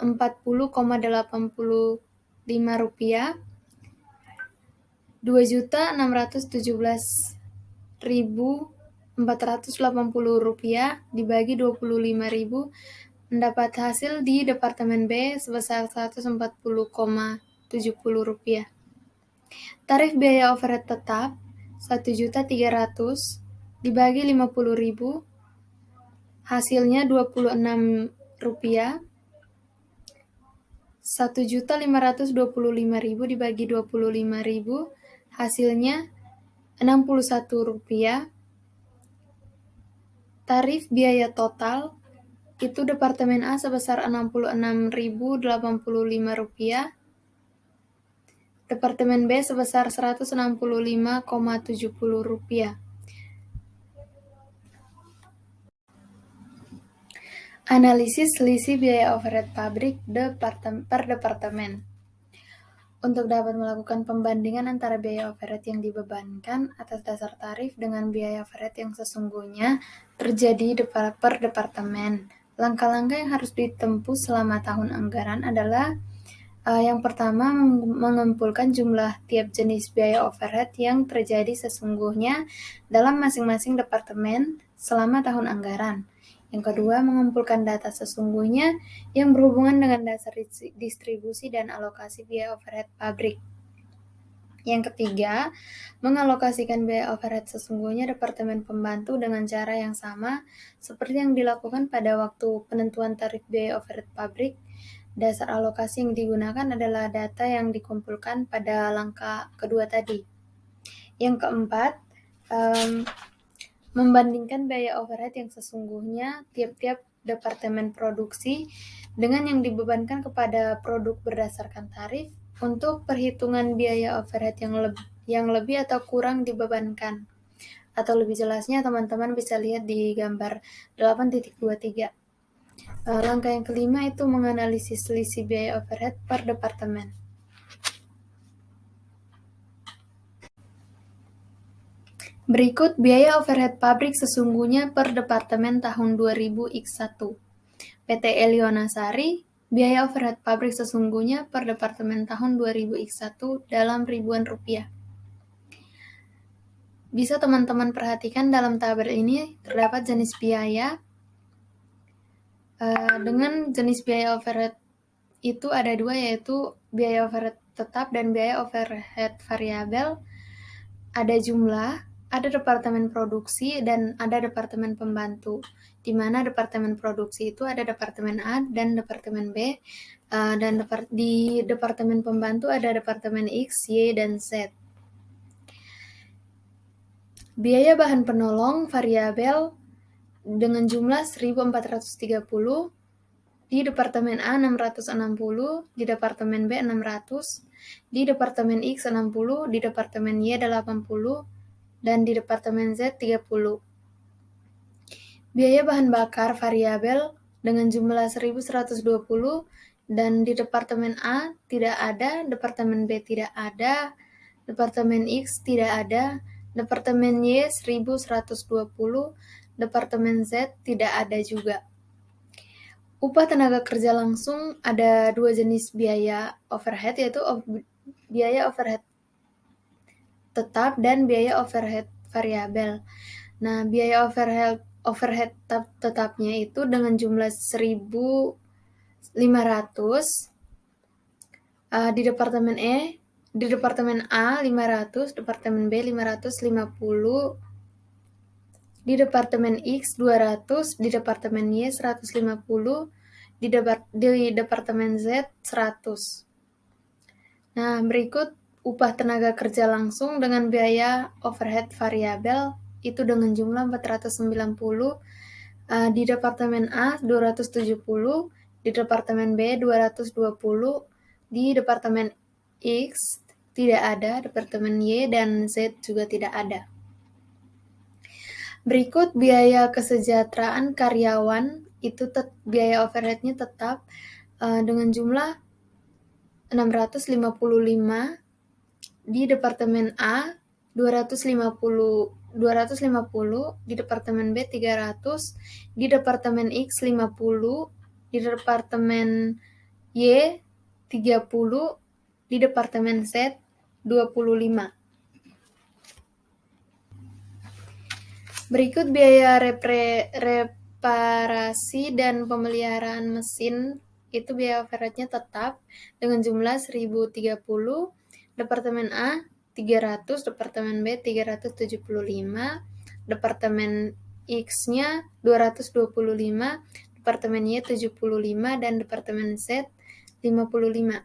Rp2.617.480 dibagi 25.000 mendapat hasil di Departemen B sebesar Rp140,70. Tarif biaya overhead tetap Rp1.300.000 dibagi 50.000 hasilnya Rp26. Rp1.525.000 dibagi 25.000 hasilnya Rp61. Tarif biaya total itu Departemen A sebesar Rp66.085, Departemen B sebesar Rp165,70. Analisis selisih biaya overhead pabrik per departemen. Untuk dapat melakukan pembandingan antara biaya overhead yang dibebankan atas dasar tarif dengan biaya overhead yang sesungguhnya terjadi per departemen. Langkah-langkah yang harus ditempuh selama tahun anggaran adalah yang pertama, mengumpulkan jumlah tiap jenis biaya overhead yang terjadi sesungguhnya dalam masing-masing departemen selama tahun anggaran. Yang kedua, mengumpulkan data sesungguhnya yang berhubungan dengan dasar distribusi dan alokasi biaya overhead pabrik. Yang ketiga, mengalokasikan biaya overhead sesungguhnya Departemen Pembantu dengan cara yang sama seperti yang dilakukan pada waktu penentuan tarif biaya overhead pabrik. Dasar alokasi yang digunakan adalah data yang dikumpulkan pada langkah kedua tadi. Yang keempat, membandingkan biaya overhead yang sesungguhnya tiap-tiap departemen produksi dengan yang dibebankan kepada produk berdasarkan tarif untuk perhitungan biaya overhead yang lebih atau kurang dibebankan. Atau lebih jelasnya teman-teman bisa lihat di gambar 8.23. Langkah yang kelima itu menganalisis selisih biaya overhead per departemen. Berikut biaya overhead pabrik sesungguhnya per departemen tahun 2000x1. PT Elionasari, biaya overhead pabrik sesungguhnya per departemen tahun 2000x1 dalam ribuan rupiah. Bisa teman-teman perhatikan dalam tabel ini terdapat jenis biaya. Dengan jenis biaya overhead itu ada dua, yaitu biaya overhead tetap dan biaya overhead variabel. Ada jumlah, ada departemen produksi, dan ada departemen pembantu, di mana departemen produksi itu ada departemen A dan departemen B, dan di departemen pembantu ada departemen X, Y, dan Z. Biaya bahan penolong variabel dengan jumlah 1.430, di Departemen A 660, di Departemen B 600, di Departemen X 60, di Departemen Y 80, dan di Departemen Z 30. Biaya bahan bakar variabel dengan jumlah 1.120, Dan di Departemen A tidak ada, Departemen B tidak ada, Departemen X tidak ada, Departemen Y 1120, Departemen Z tidak ada juga. Upah tenaga kerja langsung ada dua jenis biaya overhead, yaitu biaya overhead tetap dan biaya overhead variabel. Nah, biaya overhead tetapnya itu dengan jumlah 1.500 di Departemen di Departemen A 500, Departemen B 550, di Departemen X 200, di Departemen Y 150, di Departemen Z 100. Nah, berikut upah tenaga kerja langsung dengan biaya overhead variabel itu dengan jumlah 490, di Departemen A 270, di Departemen B 220, di Departemen X tidak ada, Departemen Y dan Z juga tidak ada. Berikut biaya kesejahteraan karyawan, itu biaya overheadnya tetap dengan jumlah 655, di Departemen A 250, di Departemen B 300, di Departemen X 50, di Departemen Y 30, di Departemen Z 25. Berikut biaya reparasi dan pemeliharaan mesin, itu biaya overheadnya tetap dengan jumlah 1.030, Departemen A 300, Departemen B 375, Departemen X-nya 225, Departemen Y 75, dan Departemen Z 55.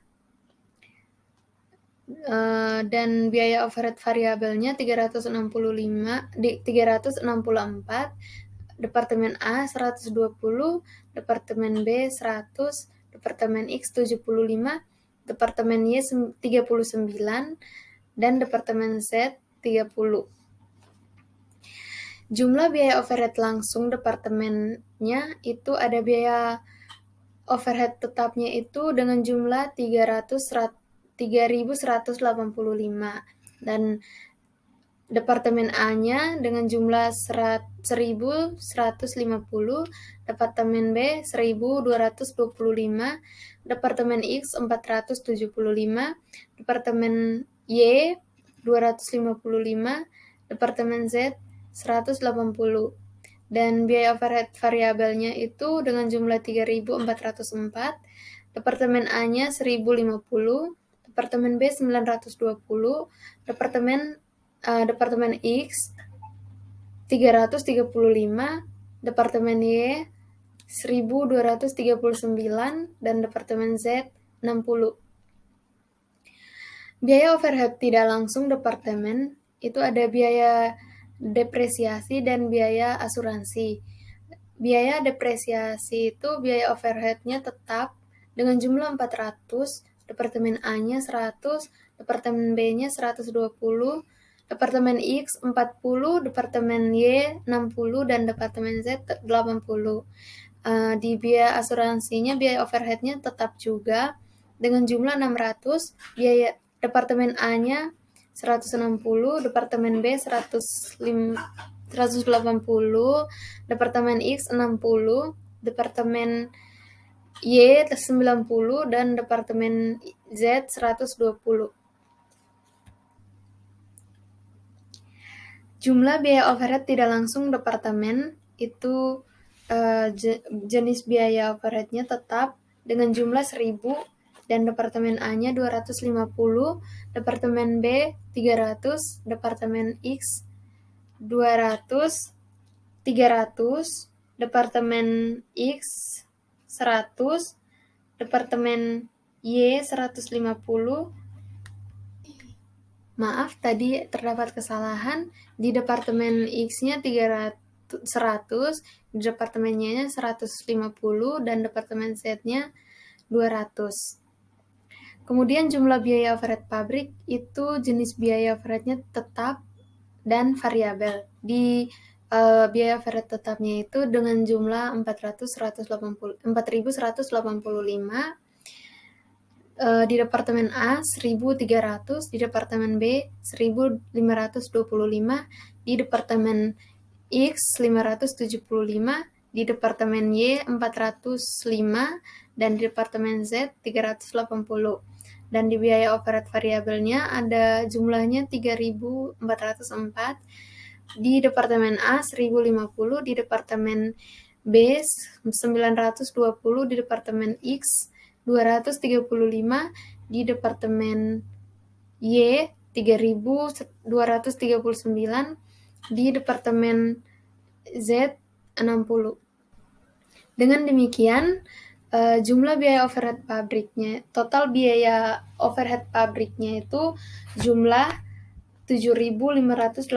Dan biaya overhead variabelnya 364, Departemen A 120, Departemen B 100, Departemen X 75, Departemen Y 39, dan Departemen Z 30. Jumlah biaya overhead langsung departemennya itu ada biaya overhead tetapnya itu dengan jumlah 3.185, dan Departemen A-nya dengan jumlah 1.150, Departemen B 1.225, Departemen X 475, Departemen Y 255, Departemen Z 180. Dan biaya overhead variabelnya itu dengan jumlah 3.404, Departemen A-nya 1.050, Departemen B 920, Departemen X 335, Departemen Y 1.239, dan Departemen Z 60. Biaya overhead tidak langsung departemen itu ada biaya depresiasi dan biaya asuransi. Biaya depresiasi itu biaya overheadnya tetap dengan jumlah 400, Departemen A-nya 100, Departemen B-nya 120, Departemen X 40, Departemen Y 60, dan Departemen Z 80. Di biaya asuransinya biaya overheadnya tetap juga dengan jumlah 600, biaya Departemen A-nya 160, Departemen B 180, Departemen X 60, Departemen Y 90, dan Departemen Z 120. Jumlah biaya overhead tidak langsung departemen itu jenis biaya overheadnya tetap dengan jumlah 1.000, dan Departemen A-nya 250, Departemen B 300, Departemen X 200, 300, Departemen X 100, Departemen Y 150. Maaf, tadi terdapat kesalahan. Di Departemen X-nya 100, di Departemen Y-nya 150, dan Departemen Z-nya 200. Kemudian jumlah biaya overhead pabrik itu jenis biaya overheadnya tetap dan variabel. Di biaya overhead tetapnya itu dengan jumlah 4.185, Di Departemen A 1.300, di Departemen B 1.525, di Departemen X 575, di Departemen Y 405, dan di Departemen Z 380. Dan di biaya overhead variabelnya ada jumlahnya 3.404, di Departemen A 1.050, di Departemen B 920, di Departemen X 235, di Departemen Y 3.239, di Departemen Z 60. Dengan demikian, jumlah biaya overhead pabriknya, total biaya overhead pabriknya itu jumlah 7.589,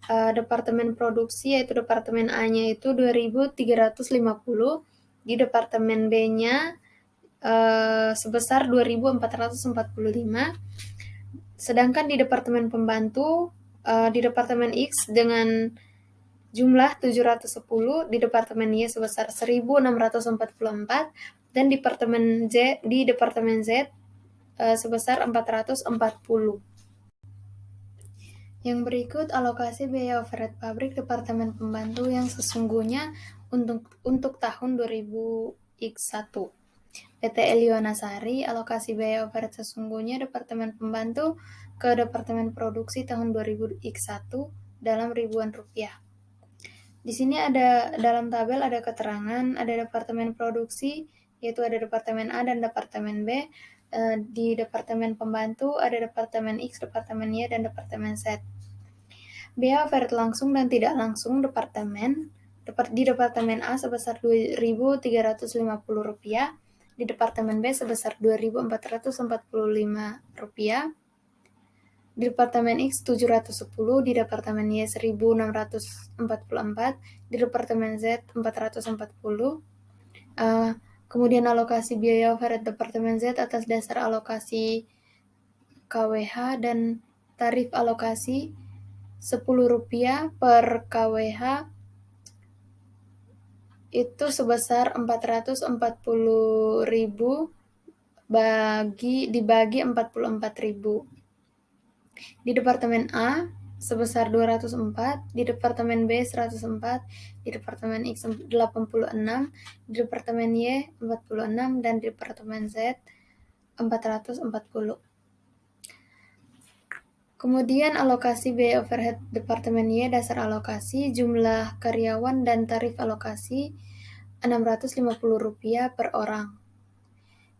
Departemen produksi yaitu Departemen A-nya itu 2.350, di Departemen B-nya sebesar 2.445, sedangkan di Departemen pembantu, di Departemen X dengan jumlah 710, di Departemen Y sebesar 1.644, dan di Departemen Z sebesar 440. Yang berikut alokasi biaya overhead pabrik Departemen Pembantu yang sesungguhnya untuk tahun 2000X1. PT Elionasari, alokasi biaya overhead sesungguhnya Departemen Pembantu ke Departemen Produksi tahun 2000X1 dalam ribuan rupiah. Di sini dalam tabel ada keterangan, ada Departemen Produksi, yaitu ada Departemen A dan Departemen B. Di Departemen Pembantu ada Departemen X, Departemen Y, dan Departemen Z. Biaya overhead langsung dan tidak langsung di Departemen A sebesar Rp2.350, di Departemen B sebesar Rp2.445, di Departemen X 710, di Departemen Y 1.644, di Departemen Z 440. Kemudian alokasi biaya overhead Departemen Z atas dasar alokasi KWH dan tarif alokasi Rp10 per KWH itu sebesar 440.000 dibagi 44.000. Di Departemen A sebesar 204, di Departemen B 104, di Departemen X 86, di Departemen Y 46, dan di Departemen Z 440. Kemudian alokasi biaya overhead Departemen Y, dasar alokasi, jumlah karyawan dan tarif alokasi Rp650 per orang.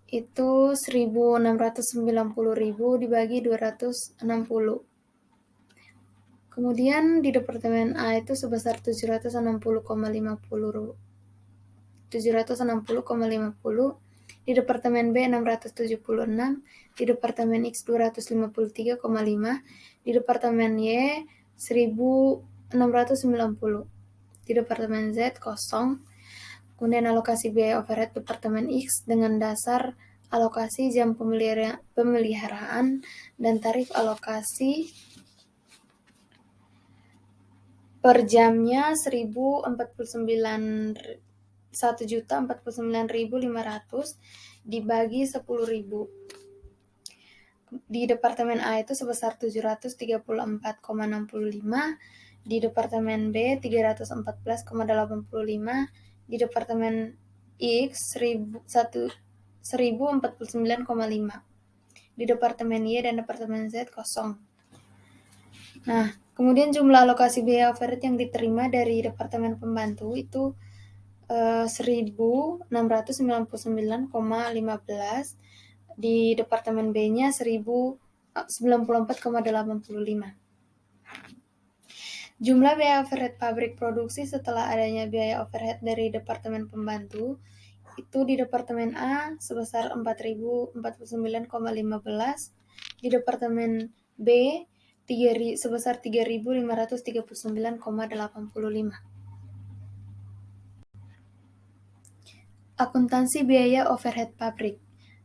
Itu 1.690.000 dibagi 260. Kemudian di Departemen A itu sebesar 760,50, di Departemen B 676, di Departemen X 253,5, di Departemen Y 1.690, di Departemen Z kosong. Kemudian alokasi biaya overhead Departemen X dengan dasar alokasi jam pemeliharaan dan tarif alokasi per jamnya 1.049.500 dibagi 10.000. Di Departemen A itu sebesar 734,65, di Departemen B 314,85, di Departemen X 1.049,5, di Departemen Y dan Departemen Z kosong. Nah, kemudian jumlah alokasi biaya overhead yang diterima dari Departemen Pembantu itu 1.699,15, di Departemen B-nya 1.094,85. Jumlah biaya overhead pabrik produksi setelah adanya biaya overhead dari Departemen Pembantu itu di Departemen A sebesar 4.049,15, di Departemen B sebesar 3.539,85. Akuntansi biaya overhead pabrik.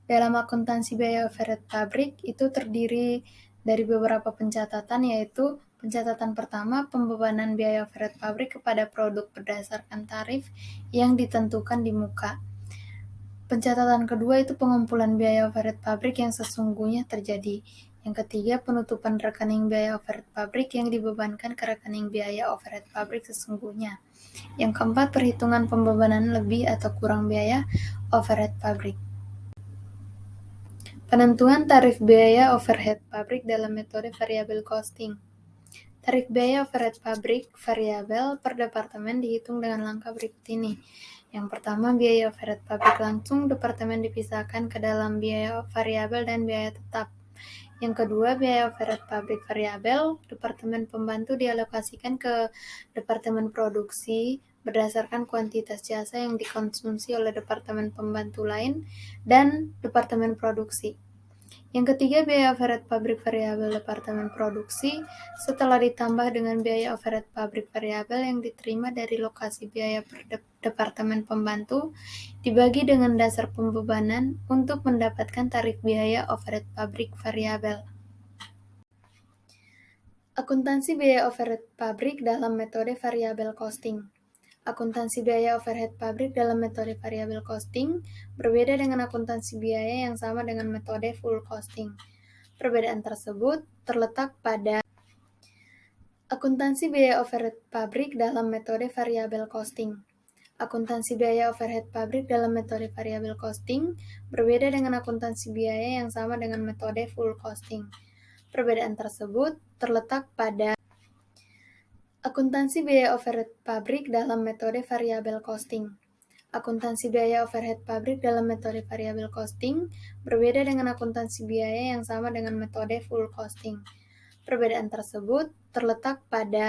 Dalam akuntansi biaya overhead pabrik itu terdiri dari beberapa pencatatan, yaitu pencatatan pertama, pembebanan biaya overhead pabrik kepada produk berdasarkan tarif yang ditentukan di muka. Pencatatan kedua itu pengumpulan biaya overhead pabrik yang sesungguhnya terjadi. Yang ketiga, penutupan rekening biaya overhead pabrik yang dibebankan ke rekening biaya overhead pabrik sesungguhnya. Yang keempat, perhitungan pembebanan lebih atau kurang biaya overhead pabrik. Penentuan tarif biaya overhead pabrik dalam metode variable costing. Tarif biaya overhead pabrik variabel per departemen dihitung dengan langkah berikut ini. Yang pertama, biaya overhead pabrik langsung departemen dipisahkan ke dalam biaya variabel dan biaya tetap. Yang kedua, biaya overhead pabrik variabel departemen pembantu dialokasikan ke departemen produksi berdasarkan kuantitas jasa yang dikonsumsi oleh departemen pembantu lain dan departemen produksi. Yang ketiga, biaya overhead pabrik variabel departemen produksi setelah ditambah dengan biaya overhead pabrik variabel yang diterima dari lokasi biaya per departemen pembantu dibagi dengan dasar pembebanan untuk mendapatkan tarif biaya overhead pabrik variabel. Akuntansi biaya overhead pabrik dalam metode variable costing. Akuntansi biaya overhead pabrik dalam metode variable costing berbeda dengan akuntansi biaya yang sama dengan metode full costing. Perbedaan tersebut terletak pada akuntansi biaya overhead pabrik dalam metode variable costing. Akuntansi biaya overhead pabrik dalam metode variable costing berbeda dengan akuntansi biaya yang sama dengan metode full costing. Perbedaan tersebut terletak pada akuntansi biaya overhead pabrik dalam metode variable costing. Akuntansi biaya overhead pabrik dalam metode variable costing berbeda dengan akuntansi biaya yang sama dengan metode full costing. Perbedaan tersebut terletak pada